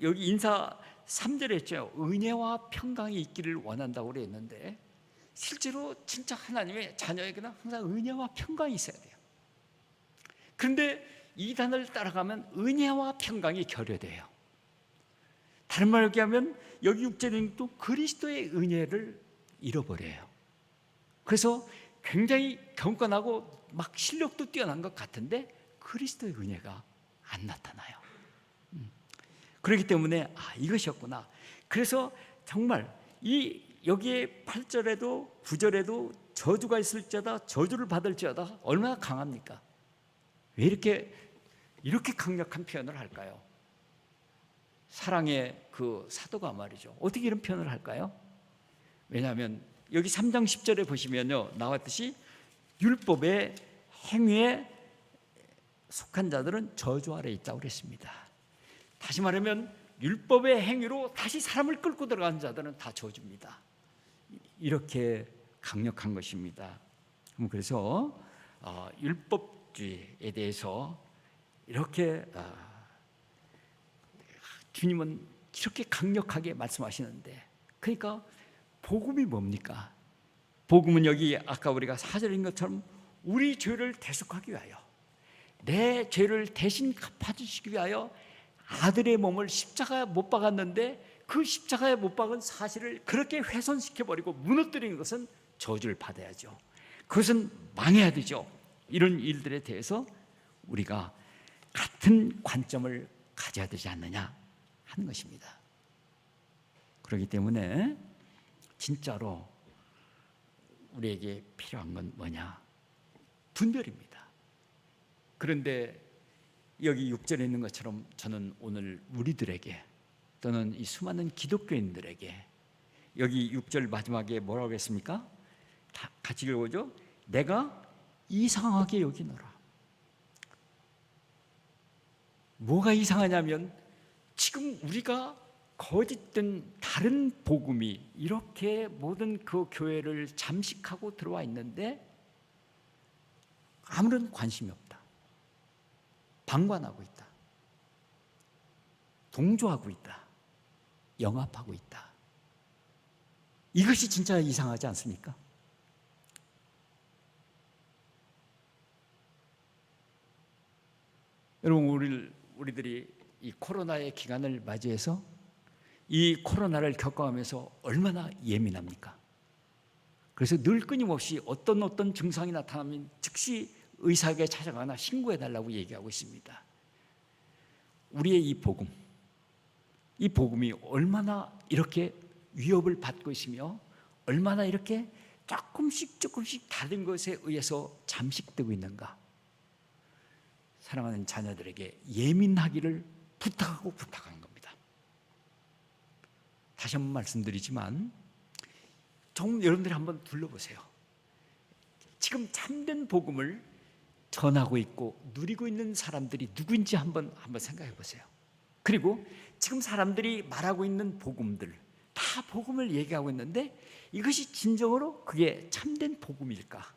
여기 인사 3절에 했죠. 은혜와 평강이 있기를 원한다고 그랬는데 실제로 진짜 하나님의 자녀에게는 항상 은혜와 평강이 있어야 돼요. 그런데 이단을 따라가면 은혜와 평강이 결여돼요. 다른 말로 얘기하면 여기 6절에는 또 그리스도의 은혜를 잃어버려요. 그래서 굉장히 경건하고 막 실력도 뛰어난 것 같은데 그리스도의 은혜가 안 나타나요. 그렇기 때문에 이것이었구나. 그래서 정말 여기에 8절에도 9절에도 저주가 있을지어다 저주를 받을지어다 얼마나 강합니까? 왜 이렇게 강력한 표현을 할까요? 사랑의 그 사도가 말이죠. 어떻게 이런 표현을 할까요? 왜냐하면 여기 3장 10절에 보시면요, 나왔듯이 율법의 행위에 속한 자들은 저주 아래 있다고 그랬습니다. 다시 말하면 율법의 행위로 다시 사람을 끌고 들어가는 자들은 다 저주입니다. 이렇게 강력한 것입니다. 그래서 율법주의에 대해서 이렇게 주님은 이렇게 강력하게 말씀하시는데, 그러니까 복음이 뭡니까? 복음은 여기 아까 우리가 4절인 것처럼 우리 죄를 대속하기 위하여, 내 죄를 대신 갚아주시기 위하여 아들의 몸을 십자가에 못 박았는데 그 십자가에 못 박은 사실을 그렇게 훼손시켜버리고 무너뜨리는 것은 저주를 받아야죠. 그것은 망해야 되죠. 이런 일들에 대해서 우리가 같은 관점을 가져야 되지 않느냐 하는 것입니다. 그렇기 때문에 진짜로 우리에게 필요한 건 뭐냐? 분별입니다. 그런데 여기 6절에 있는 것처럼 저는 오늘 우리들에게 또는 이 수많은 기독교인들에게 여기 6절 마지막에 뭐라고 했습니까? 다 같이 읽어보죠. 내가 이상하게 여기노라. 뭐가 이상하냐면 지금 우리가 거짓된 다른 복음이 이렇게 모든 그 교회를 잠식하고 들어와 있는데 아무런 관심이 없다. 방관하고 있다. 동조하고 있다. 영합하고 있다. 이것이 진짜 이상하지 않습니까? 여러분, 우리들이 이 코로나의 기간을 맞이해서 이 코로나를 겪어가면서 얼마나 예민합니까? 그래서 늘 끊임없이 어떤 증상이 나타나면 즉시 의사에게 찾아가거나 신고해달라고 얘기하고 있습니다. 우리의 이 복음이 얼마나 이렇게 위협을 받고 있으며 얼마나 이렇게 조금씩 다른 것에 의해서 잠식되고 있는가. 사랑하는 자녀들에게 예민하기를 부탁하는 겁니다. 다시 한번 말씀드리지만 여러분들이 한번 둘러보세요. 지금 참된 복음을 전하고 있고 누리고 있는 사람들이 누구인지 한번 생각해 보세요. 그리고 지금 사람들이 말하고 있는 복음들 다 복음을 얘기하고 있는데 이것이 진정으로 그게 참된 복음일까?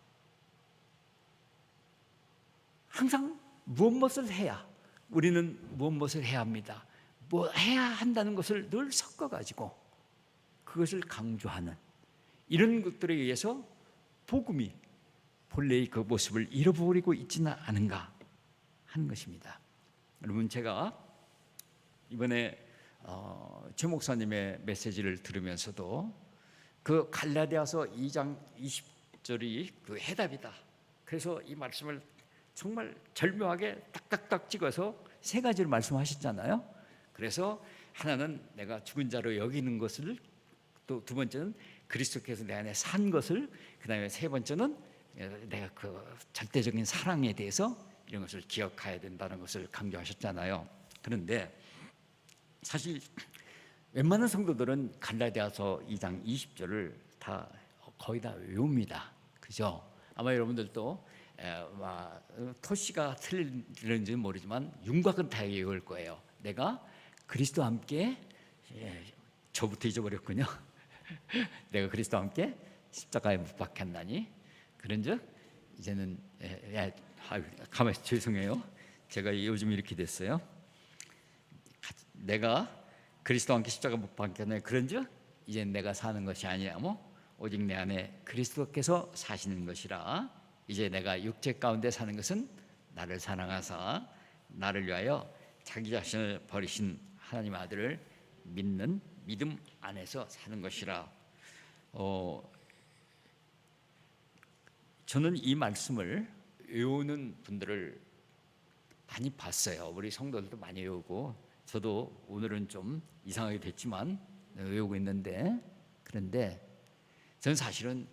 항상 무엇을 해야 우리는 무엇을 해야 합니다. 뭐 해야 한다는 것을 늘 섞어가지고 그것을 강조하는 이런 것들에 의해서 복음이 본래의 그 모습을 잃어버리고 있지는 않은가 하는 것입니다. 여러분, 제가 이번에 최 목사님의 메시지를 들으면서도 그 갈라디아서 2장 20절이 그 해답이다. 그래서 이 말씀을 정말 절묘하게 딱딱딱 찍어서 세 가지를 말씀하셨잖아요. 그래서 하나는 내가 죽은 자로 여기는 것을, 또 두 번째는 그리스도께서 내 안에 산 것을, 그 다음에 세 번째는 내가 그 절대적인 사랑에 대해서 이런 것을 기억해야 된다는 것을 강조하셨잖아요. 그런데 사실 웬만한 성도들은 갈라디아서 2장 20절을 다 거의 다 외웁니다. 그죠? 아마 여러분들도 토시가 틀리는지는 모르지만 윤곽은 다 외울 거예요. 내가 그리스도와 함께, 저부터 잊어버렸군요. 내가 그리스도와 함께 십자가에 못 박혔나니 그런즉 이제는 가만히 죄송해요. 제가 요즘 이렇게 됐어요. 내가 그리스도와 함께 십자가 못 박혔나니 그런즉 이제 내가 사는 것이 아니하며 오직 내 안에 그리스도께서 사시는 것이라. 이제 내가 육체 가운데 사는 것은 나를 사랑하사 나를 위하여 자기 자신을 버리신 하나님의 아들을 믿는 믿음 안에서 사는 것이라. 저는 이 말씀을 외우는 분들을 많이 봤어요. 우리 성도들도 많이 외우고, 저도 오늘은 좀 이상하게 됐지만 외우고 있는데, 그런데 저는 사실은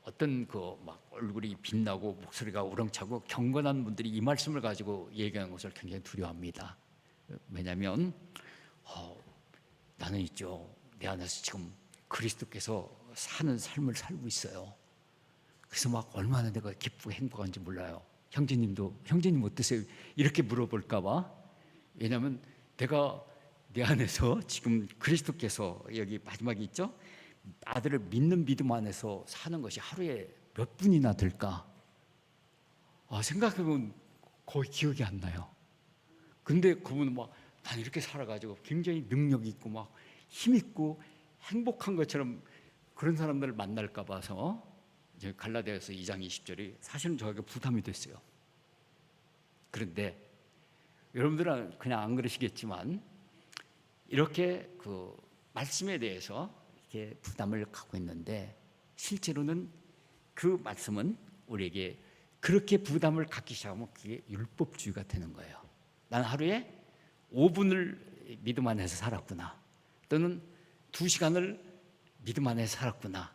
어떤 그 막 얼굴이 빛나고 목소리가 우렁차고 경건한 분들이 이 말씀을 가지고 얘기하는 것을 굉장히 두려워합니다. 왜냐하면 나는 있죠, 내 안에서 지금 그리스도께서 사는 삶을 살고 있어요. 그래서 막 얼마나 내가 기쁘고 행복한지 몰라요. 형제님 어떠세요? 이렇게 물어볼까 봐. 왜냐하면 내가 내 안에서 지금 그리스도께서, 여기 마지막에 있죠, 아들을 믿는 믿음 안에서 사는 것이 하루에 몇 분이나 될까? 생각해보면 거의 기억이 안 나요. 근데 그분은 막 난 이렇게 살아가지고 굉장히 능력 있고 막 힘 있고 행복한 것처럼 그런 사람들을 만날까 봐서 이제 갈라디아서 2장 20절이 사실은 저에게 부담이 됐어요. 그런데 여러분들은 그냥 안 그러시겠지만 이렇게 그 말씀에 대해서 이렇게 부담을 갖고 있는데, 실제로는 그 말씀은 우리에게 그렇게 부담을 갖기 시작하면 그게 율법주의가 되는 거예요. 난 하루에 5분을 믿음 안에서 살았구나, 또는 2시간을 믿음 안에서 살았구나,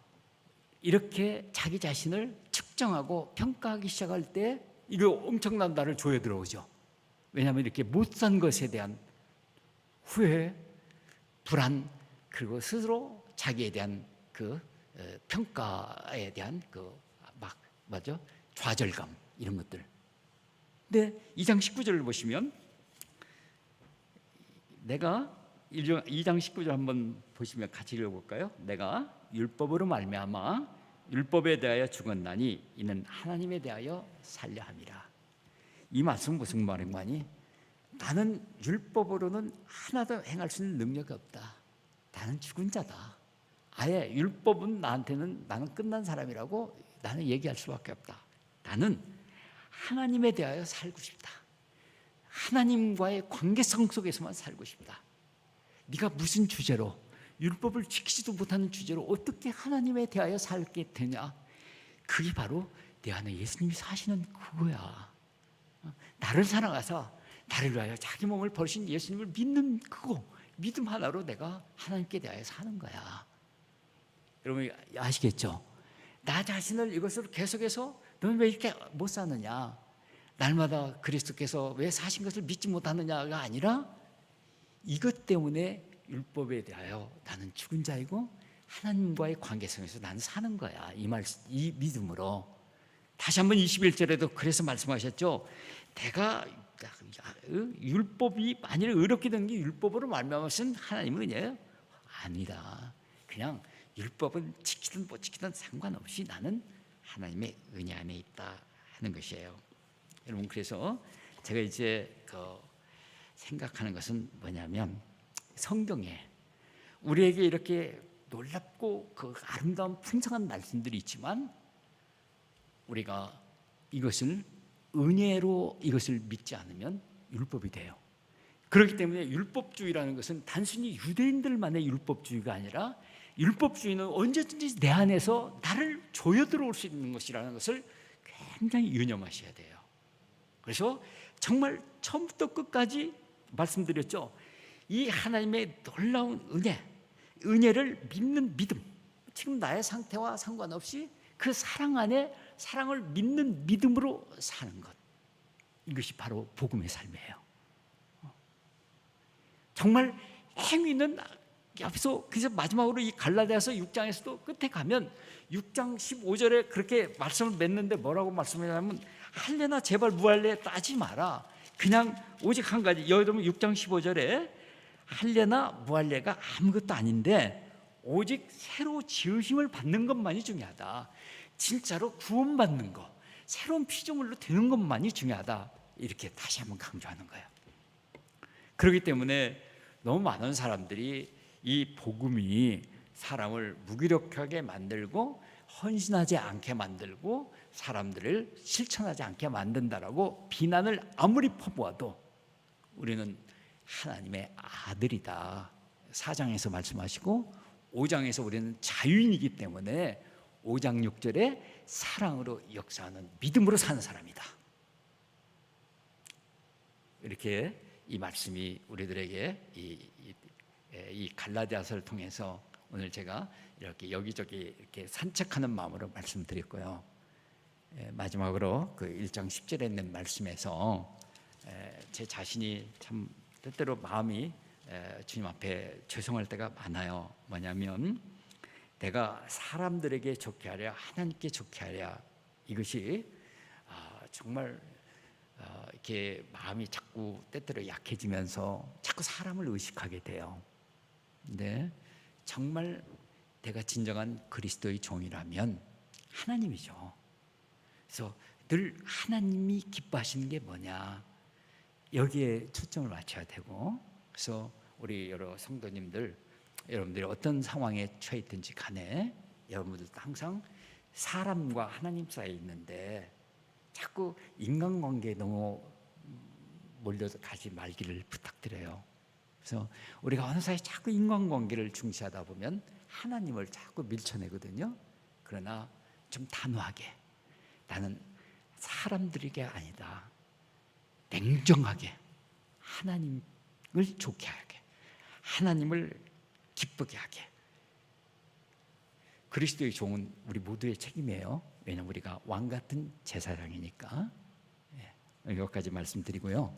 이렇게 자기 자신을 측정하고 평가하기 시작할 때 이거 엄청난 나를 조여 들어오죠. 왜냐하면 이렇게 못 산 것에 대한 후회, 불안, 그리고 스스로 자기에 대한 그 평가에 대한 좌절감, 이런 것들. 근데 2장 19절을 보시면 내가 2장 19절 한번 보시면 같이 읽어볼까요? 내가 율법으로 말미암아 율법에 대하여 죽었나니 이는 하나님에 대하여 살려 함이라. 이 말씀 무슨 말인 거니? 나는 율법으로는 하나도 행할 수 있는 능력이 없다. 나는 죽은 자다. 아예 율법은 나한테는 나는 끝난 사람이라고 나는 얘기할 수밖에 없다. 나는 하나님에 대하여 살고 싶다. 하나님과의 관계성 속에서만 살고 싶다. 네가 무슨 주제로 율법을 지키지도 못하는 주제로 어떻게 하나님에 대하여 살게 되냐? 그게 바로 내 안에 예수님이 사시는 그거야. 나를 사랑하사 나를 위하여 자기 몸을 버리신 예수님을 믿는 그거, 믿음 하나로 내가 하나님께 대하여 사는 거야. 여러분 아시겠죠? 나 자신을 이것으로 계속해서 너는 왜 이렇게 못 사느냐? 날마다 그리스도께서 왜 사신 것을 믿지 못하느냐가 아니라 이것 때문에 율법에 대하여 나는 죽은 자이고 하나님과의 관계성에서 나는 사는 거야. 이 믿음으로. 다시 한번 21절에도 그래서 말씀하셨죠. 내가 율법이 만일 의롭게 된 게 율법으로 말미암았은 하나님의 은혜예요? 아니다. 그냥 율법은 지키든 못 지키든 상관없이 나는 하나님의 은혜 안에 있다 하는 것이에요. 여러분 그래서 제가 이제 생각하는 것은 뭐냐면 성경에 우리에게 이렇게 놀랍고 그 아름다운 풍성한 말씀들이 있지만 우리가 이것을 은혜로 이것을 믿지 않으면 율법이 돼요. 그렇기 때문에 율법주의라는 것은 단순히 유대인들만의 율법주의가 아니라 율법주의는 언제든지 내 안에서 나를 조여 들어올 수 있는 것이라는 것을 굉장히 유념하셔야 돼요. 그래서 정말 처음부터 끝까지 말씀드렸죠. 이 하나님의 놀라운 은혜를 믿는 믿음, 지금 나의 상태와 상관없이 그 사랑 안에 사랑을 믿는 믿음으로 사는 것, 이것이 바로 복음의 삶이에요. 정말 행위는 앞서 그래서 마지막으로 이 갈라디아서 6장에서도 끝에 가면 6장 15절에 그렇게 말씀을 맺는데 뭐라고 말씀하냐면 할례나 제발 무할례 따지 마라. 그냥 오직 한 가지. 여러분 6장 15절에 할례나 무할례가 아무것도 아닌데 오직 새로 지으심을 받는 것만이 중요하다. 진짜로 구원받는 것, 새로운 피조물로 되는 것만이 중요하다. 이렇게 다시 한번 강조하는 거예요. 그렇기 때문에 너무 많은 사람들이 이 복음이 사람을 무기력하게 만들고 헌신하지 않게 만들고 사람들을 실천하지 않게 만든다라고 비난을 아무리 퍼부어도 우리는 하나님의 아들이다. 4장에서 말씀하시고 5장에서 우리는 자유인이기 때문에 5장 6절에 사랑으로 역사하는 믿음으로 사는 사람이다. 이렇게 이 말씀이 우리들에게 이 갈라디아서를 통해서 오늘 제가 이렇게 여기저기 이렇게 산책하는 마음으로 말씀드렸고요. 마지막으로 그 1장 10절에 있는 말씀에서 제 자신이 참 때때로 마음이 주님 앞에 죄송할 때가 많아요. 뭐냐면 내가 사람들에게 좋게 하랴 하나님께 좋게 하랴, 이것이 정말 이렇게 마음이 자꾸 때때로 약해지면서 자꾸 사람을 의식하게 돼요. 근데 정말 내가 진정한 그리스도의 종이라면 하나님이죠. 그래서 늘 하나님이 기뻐하시는 게 뭐냐, 여기에 초점을 맞춰야 되고, 그래서 우리 여러 성도님들, 여러분들이 어떤 상황에 처해 있든지 간에 여러분들도 항상 사람과 하나님 사이에 있는데 자꾸 인간관계에 너무 몰려가지 말기를 부탁드려요. 그래서 우리가 어느 사이 자꾸 인간관계를 중시하다 보면 하나님을 자꾸 밀쳐내거든요. 그러나 좀 단호하게, 나는 사람들에게 아니다, 냉정하게 하나님을 좋게 하게, 하나님을 기쁘게 하게. 그리스도의 종은 우리 모두의 책임이에요. 왜냐하면 우리가 왕 같은 제사장이니까. 여기까지 말씀드리고요.